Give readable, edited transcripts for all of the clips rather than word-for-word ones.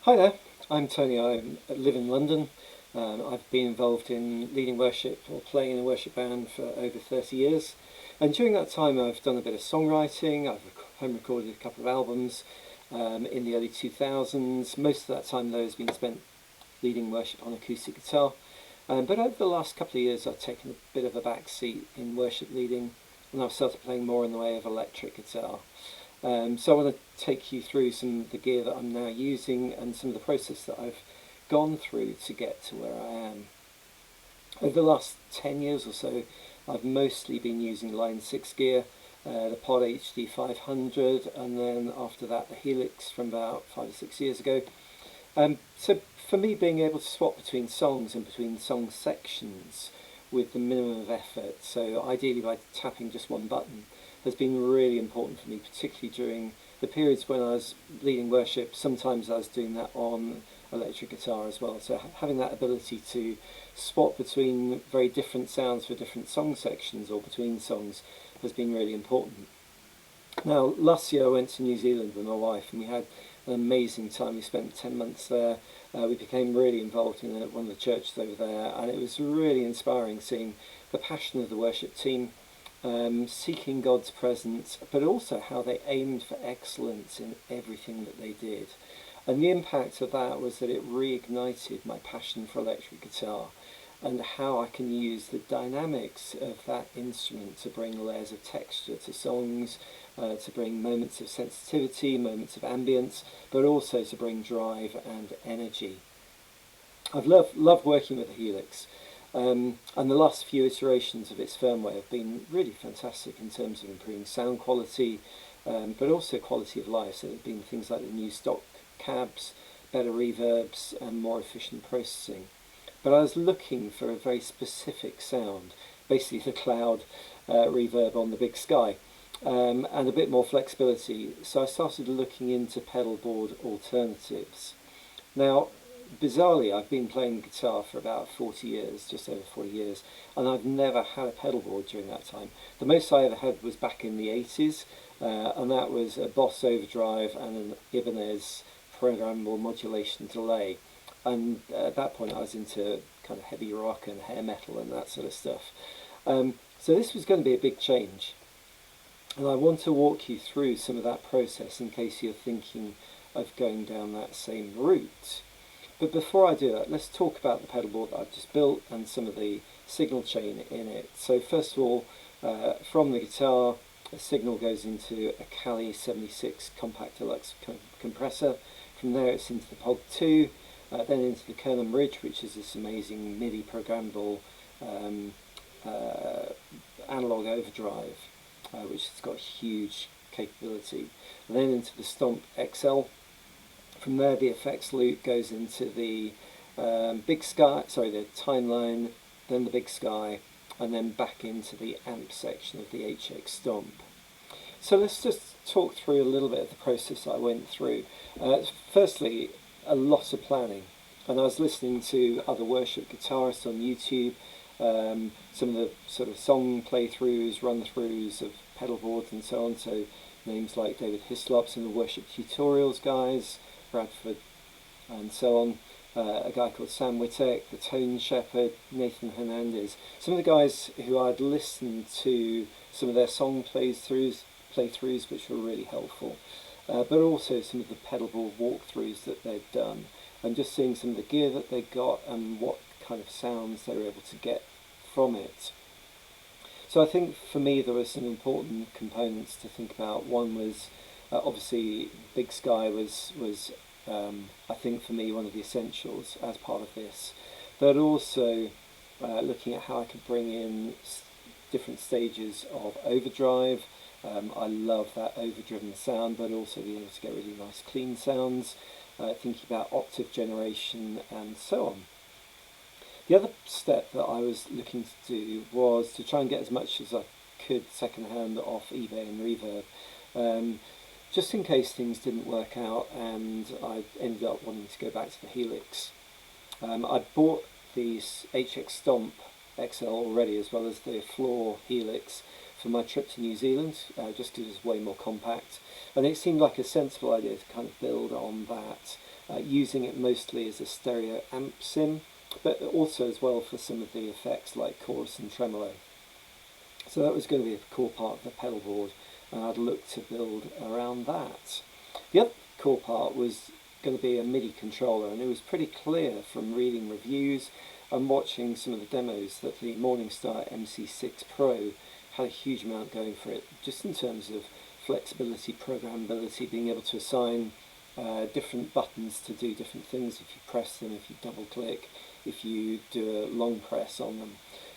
Hi there, I'm Tony. I live in London. I've been involved in leading worship or playing in a worship band for over 30 years. And during that time I've done a bit of songwriting, I've home recorded a couple of albums in the early 2000s. Most of that time though has been spent leading worship on acoustic guitar. But over the last couple of years I've taken a bit of a back seat in worship leading, and I've started playing more in the way of electric guitar. So I want to take you through some of the gear that I'm now using and some of the process that I've gone through to get to where I am. Over the last 10 years or so, I've mostly been using Line 6 gear, the Pod HD 500, and then after that the Helix from about 5 or 6 years ago. So for me, being able to swap between songs and between song sections with the minimum of effort, so ideally by tapping just one button, has been really important for me, particularly during the periods when I was leading worship. Sometimes I was doing that on electric guitar as well, so having that ability to swap between very different sounds for different song sections or between songs has been really important. Now, last year I went to New Zealand with my wife and we had an amazing time. We spent 10 months there. We became really involved in one of the churches over there, and it was really inspiring seeing the passion of the worship team, seeking God's presence, but also how they aimed for excellence in everything that they did. And the impact of that was that it reignited my passion for electric guitar and how I can use the dynamics of that instrument to bring layers of texture to songs, to bring moments of sensitivity, moments of ambience, but also to bring drive and energy. I've loved working with the Helix. And the last few iterations of its firmware have been really fantastic in terms of improving sound quality, but also quality of life. So there have been things like the new stock cabs, better reverbs, and more efficient processing. But I was looking for a very specific sound, basically the cloud reverb on the Big Sky, and a bit more flexibility. So I started looking into pedalboard alternatives. Now, bizarrely, I've been playing guitar for about 40 years, just over 40 years, and I've never had a pedalboard during that time. The most I ever had was back in the 80s, and that was a Boss overdrive and an Ibanez programmable modulation delay. And at that point I was into kind of heavy rock and hair metal and that sort of stuff. So this was going to be a big change. And I want to walk you through some of that process in case you're thinking of going down that same route. But before I do that, let's talk about the pedalboard that I've just built and some of the signal chain in it. So first of all, from the guitar, a signal goes into a Kali 76 compact Deluxe compressor. From there it's into the POG2, then into the Kernom Ridge, which is this amazing MIDI programmable analog overdrive, which has got huge capability. And then into the Stomp XL. From there the effects loop goes into the Big Sky, the Timeline, then the Big Sky, and then back into the amp section of the EHX Stomp. So let's just talk through a little bit of the process I went through. Firstly, a lot of planning, and I was listening to other worship guitarists on YouTube, some of the sort of song playthroughs, run-throughs of pedalboards and so on, so names like David Hislop, some of the worship tutorials guys, Bradford and so on, a guy called Sam Wittek, the Tone Shepherd, Nathan Hernandez, some of the guys who I'd listened to some of their song playthroughs which were really helpful, but also some of the pedalboard walkthroughs that they'd done, and just seeing some of the gear that they got and what kind of sounds they were able to get from it. So I think for me there were some important components to think about. One was obviously Big Sky was I think for me one of the essentials as part of this, but also looking at how I could bring in different stages of overdrive. I love that overdriven sound, but also being able to get really nice clean sounds, thinking about octave generation and so on. The other step that I was looking to do was to try and get as much as I could second-hand off eBay and Reverb, just in case things didn't work out and I ended up wanting to go back to the Helix. I bought the EHX Stomp XL already, as well as the Floor Helix, for my trip to New Zealand, just because it's way more compact, and it seemed like a sensible idea to kind of build on that using it mostly as a stereo amp sim, but also as well for some of the effects like chorus and tremolo. So that was going to be a core part of the pedal board, and I'd look to build around that. The other core part was going to be a MIDI controller, and it was pretty clear from reading reviews and watching some of the demos that the Morningstar MC6 Pro had a huge amount going for it, just in terms of flexibility, programmability, being able to assign different buttons to do different things if you press them, if you double click, if you do a long press on them.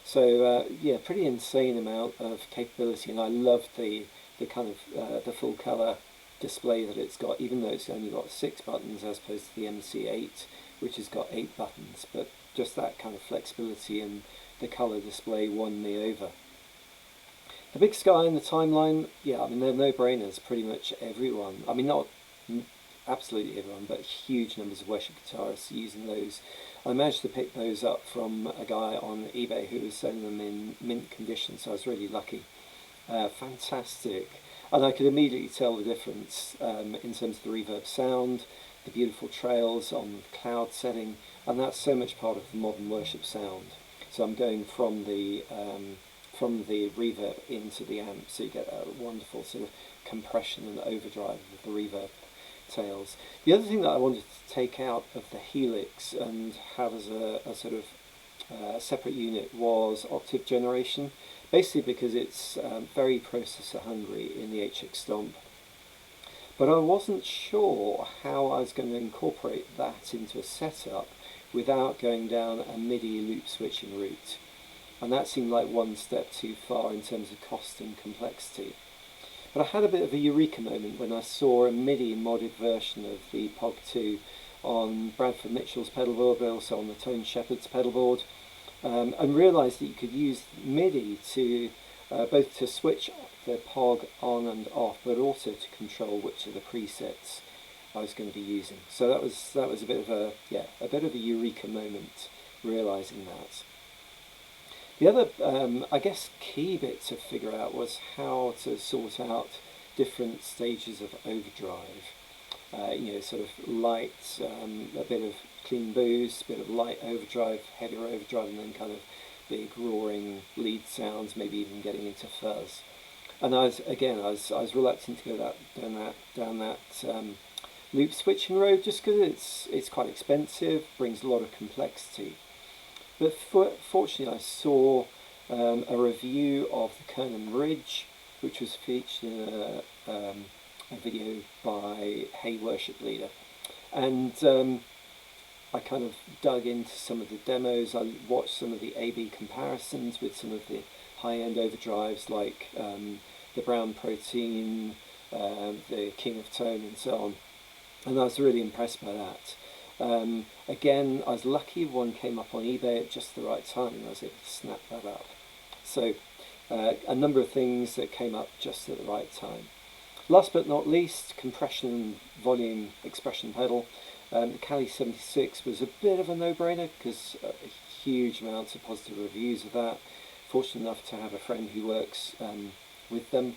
So yeah, pretty insane amount of capability, and I loved the kind of the full colour display that it's got, even though it's only got 6 buttons as opposed to the MC8, which has got 8 buttons. But just that kind of flexibility and the colour display won me over. The Big Sky and the Timeline, yeah, I mean, they're no-brainers. Pretty much everyone, I mean, not absolutely everyone, but huge numbers of worship guitarists using those. I managed to pick those up from a guy on eBay who was selling them in mint condition, so I was really lucky. Fantastic. And I could immediately tell the difference in terms of the reverb sound, the beautiful trails on the cloud setting, and that's so much part of the modern worship sound. So I'm going from the reverb into the amp, so you get a wonderful sort of compression and overdrive of the reverb tails. The other thing that I wanted to take out of the Helix and have as a sort of separate unit was octave generation, basically because it's very processor hungry in the EHX Stomp. But I wasn't sure how I was going to incorporate that into a setup without going down a MIDI loop switching route. And that seemed like one step too far in terms of cost and complexity. But I had a bit of a eureka moment when I saw a MIDI modded version of the POG2 on Bradford Mitchell's pedalboard, but also on the Tone Shepherd's pedalboard, and realised that you could use MIDI to both to switch the POG on and off, but also to control which of the presets I was going to be using. So that was a bit of a eureka moment, realising that. The other, I guess, key bit to figure out was how to sort out different stages of overdrive. You know, sort of light, a bit of clean boost, a bit of light overdrive, heavier overdrive, and then kind of big roaring lead sounds, maybe even getting into fuzz. And I was reluctant to go down that loop switching road, just because it's quite expensive, brings a lot of complexity. But fortunately I saw a review of the Kernom Ridge, which was featured in a video by Hey Worship Leader, and I kind of dug into some of the demos. I watched some of the A/B comparisons with some of the high-end overdrives like the Brown Protein, the King of Tone and so on, and I was really impressed by that. Again, I was lucky one came up on eBay at just the right time and I was able to snap that up. So a number of things that came up just at the right time. Last but not least, compression and volume expression pedal. The Cali 76 was a bit of a no-brainer because a huge amounts of positive reviews of that. Fortunate enough to have a friend who works with them.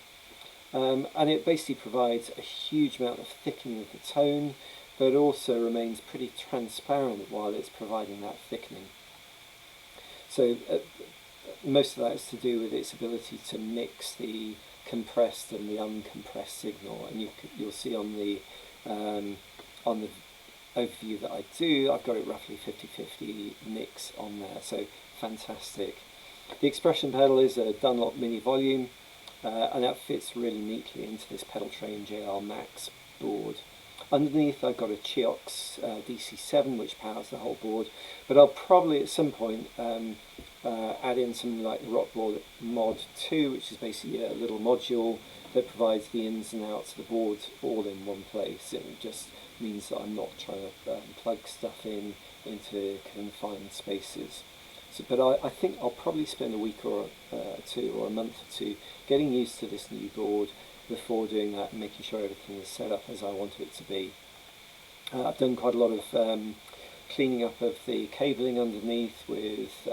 And it basically provides a huge amount of thickening of the tone, but also remains pretty transparent while it's providing that thickening. So most of that is to do with its ability to mix the compressed and the uncompressed signal, and you'll see on the overview that I do, I've got it roughly 50-50 mix on there, so fantastic. The expression pedal is a Dunlop mini volume, and that fits really neatly into this Pedaltrain JR Max board. Underneath I've got a CIOKS DC7 which powers the whole board, but I'll probably at some point add in something like the Rockboard Mod 2, which is basically a little module that provides the ins and outs of the board all in one place. It just means that I'm not trying to plug stuff into confined spaces. So, but I think I'll probably spend a week or two or a month or two getting used to this new board before doing that and making sure everything is set up as I want it to be. I've done quite a lot of cleaning up of the cabling underneath with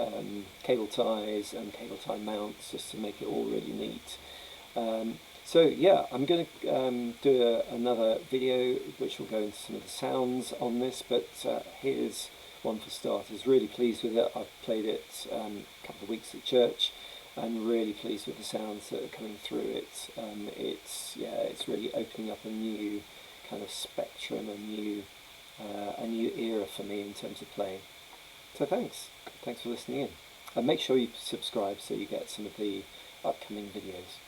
cable ties and cable tie mounts just to make it all really neat. So yeah, I'm going to do another video which will go into some of the sounds on this, but here's one for starters. Really pleased with it. I've played it a couple of weeks at church and really pleased with the sounds that are coming through it. It's really opening up a new kind of spectrum, a new era for me in terms of playing. So thanks for listening in, and make sure you subscribe so you get some of the upcoming videos.